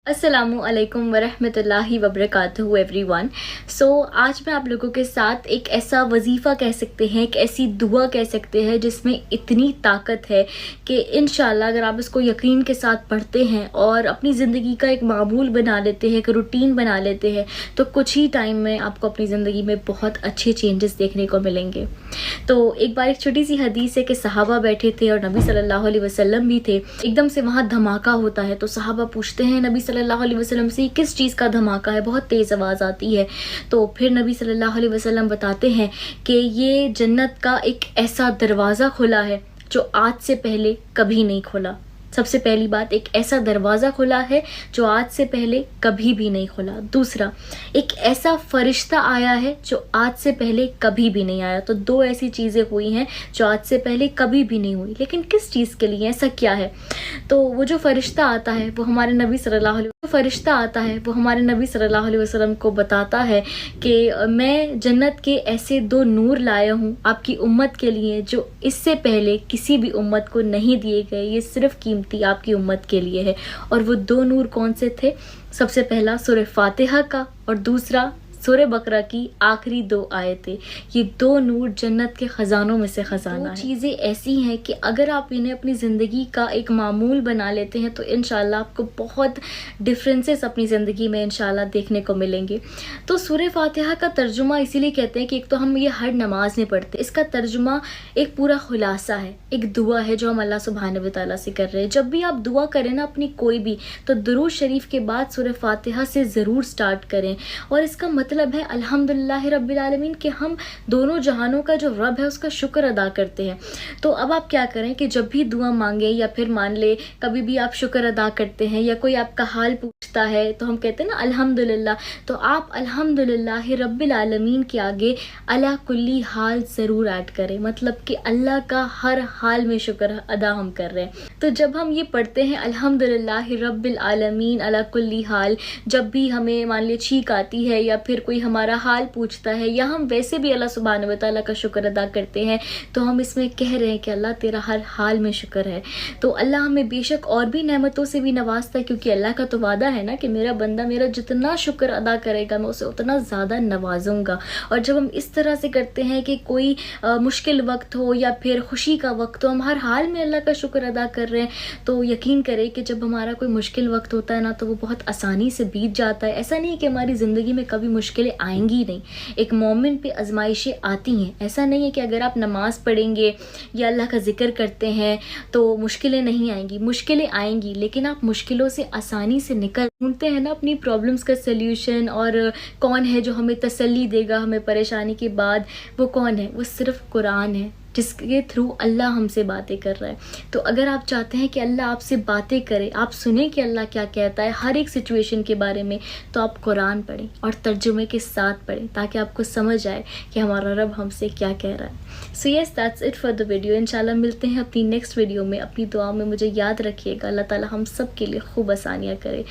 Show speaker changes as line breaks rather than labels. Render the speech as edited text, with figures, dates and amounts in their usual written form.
अस्सलामु अलैकुम वरहमतुल्लाहि वबरकातुहू एवरीवन। आज मैं आप लोगों के साथ एक ऐसा वजीफ़ा कह सकते हैं, एक ऐसी दुआ कह सकते हैं जिसमें इतनी ताकत है कि इंशाल्लाह अगर आप इसको यकीन के साथ पढ़ते हैं और अपनी ज़िंदगी का एक मामूल बना लेते हैं, एक रूटीन बना लेते हैं, तो कुछ ही टाइम में आपको अपनी ज़िंदगी में बहुत अच्छे चेंजेस देखने को मिलेंगे। तो एक बार एक छोटी सी हदीस है कि सहाबा बैठे थे और नबी सल्लल्लाहु अलैहि वसल्लम भी थे। एकदम से वहाँ धमाका होता है तो सहाबा पूछते हैं नबी सल्लल्लाहु अलैहि वसल्लम से किस चीज़ का धमाका है, बहुत तेज़ आवाज़ आती है। तो फिर नबी सल्लल्लाहु अलैहि वसल्लम बताते हैं कि ये जन्नत का एक ऐसा दरवाज़ा खुला है जो आज से पहले कभी नहीं खुला। सबसे पहली बात, एक ऐसा दरवाज़ा खुला है जो आज से पहले कभी भी नहीं खुला। दूसरा, एक ऐसा फरिश्ता आया है जो आज से पहले कभी भी नहीं आया। तो दो ऐसी चीज़ें हुई हैं जो आज से पहले कभी भी नहीं हुई। लेकिन किस चीज़ के लिए, ऐसा क्या है? तो वो जो फरिश्ता आता है वो हमारे नबी सल्लल्लाहु अलैहि वसल्लम को बताता है कि मैं जन्नत के ऐसे दो नूर लाया हूँ आपकी उम्मत के लिए जो इससे पहले किसी भी उम्मत को नहीं दिए गए। ये सिर्फ़ आपकी उम्मत के लिए है। और वो दो नूर कौन से थे? सबसे पहला सूरह फातिहा का और दूसरा सूरह बकरा की आखिरी दो आयतें। ये दो नूर जन्नत के ख़जानों में से ख़जाना है। चीज़ें ऐसी हैं कि अगर आप इन्हें अपनी ज़िंदगी का एक मामूल बना लेते हैं तो इंशाल्लाह आपको बहुत डिफरेंसेस अपनी ज़िंदगी में इंशाल्लाह देखने को मिलेंगे। तो सूरह फातिहा का तर्जुमा इसीलिए कहते हैं कि एक तो हम ये हर नमाज में पढ़ते हैं, इसका तर्जुमा एक पूरा खुलासा है, एक दुआ है जो हम अल्लाह सुब्हानहू व तआला से कर रहे हैं। जब भी आप दुआ करें ना अपनी कोई भी, तो दुरूद शरीफ के बाद सूरह फातिहा से ज़रूर स्टार्ट करें। और इसका मतलब है अल्हम्दुलिल्लाह रब्बिल आलमीन कि हम दोनों जहानों का जो रब है उसका शुक्र अदा करते हैं। तो अब आप क्या करें कि जब भी दुआ मांगे या फिर मान ले कभी भी आप शुक्र अदा करते हैं या कोई आपका हाल पूछता है तो हम कहते हैं ना अल्हम्दुलिल्लाह, तो आप अल्हम्दुलिल्लाह रब्बिल आलमीन के आगे अला कुल्ली हाल ज़रूर ऐड करें। मतलब कि अल्लाह का हर हाल में शुक्र अदा हम कर रहे हैं। तो जब हम ये पढ़ते हैं अल्हम्दुलिल्लाह रब्बिल आलमीन अला कुल्ली हाल, जब भी हमें मान ली छींक आती है या फिर कोई हमारा हाल पूछता है या हम वैसे भी अल्लाह सुब्हानहू व तआला का शुक्र अदा करते हैं, तो हम इसमें कह रहे हैं कि अल्लाह तेरा हर हाल में शुक्र है। तो अल्लाह हमें बेशक और भी नेमतों से भी नवाजता है, क्योंकि अल्लाह का तो वादा है ना कि मेरा बंदा मेरा जितना शुक्र अदा करेगा मैं उसे उतना ज़्यादा नवाजूंगा। और जब हम इस तरह से करते हैं कि कोई मुश्किल वक्त हो या फिर खुशी का वक्त हो, हम हर हाल में अल्लाह का शुक्र अदा कर रहे हैं, तो यकीन करें कि जब हमारा कोई मुश्किल वक्त होता है ना तो वो बहुत आसानी से बीत जाता है। ऐसा नहीं है कि हमारी ज़िंदगी में कभी मुश्किलें आएंगी नहीं, एक मोमिन पे आजमाइशें आती हैं। ऐसा नहीं है कि अगर आप नमाज़ पढ़ेंगे या अल्लाह का जिक्र करते हैं तो मुश्किलें नहीं आएंगी, मुश्किलें आएंगी, लेकिन आप मुश्किलों से आसानी से निकल ढूंढते हैं ना अपनी प्रॉब्लम्स का सल्यूशन। और कौन है जो हमें तसल्ली देगा हमें परेशानी के बाद? वो कौन है? वो सिर्फ कुरान है जिसके थ्रू अल्लाह हमसे बातें कर रहा है। तो अगर आप चाहते हैं कि अल्लाह आपसे बातें करे, आप सुने कि अल्लाह क्या कहता है हर एक सिचुएशन के बारे में, तो आप कुरान पढ़ें और तर्जुमे के साथ पढ़ें ताकि आपको समझ आए कि हमारा रब हमसे क्या कह रहा है। So yes, that's it for the video. इंशाल्लाह मिलते हैं अपनी नेक्स्ट वीडियो में। अपनी दुआ में मुझे याद रखिएगा। अल्लाह ताला हम सब के लिए खूब आसानियाँ करे।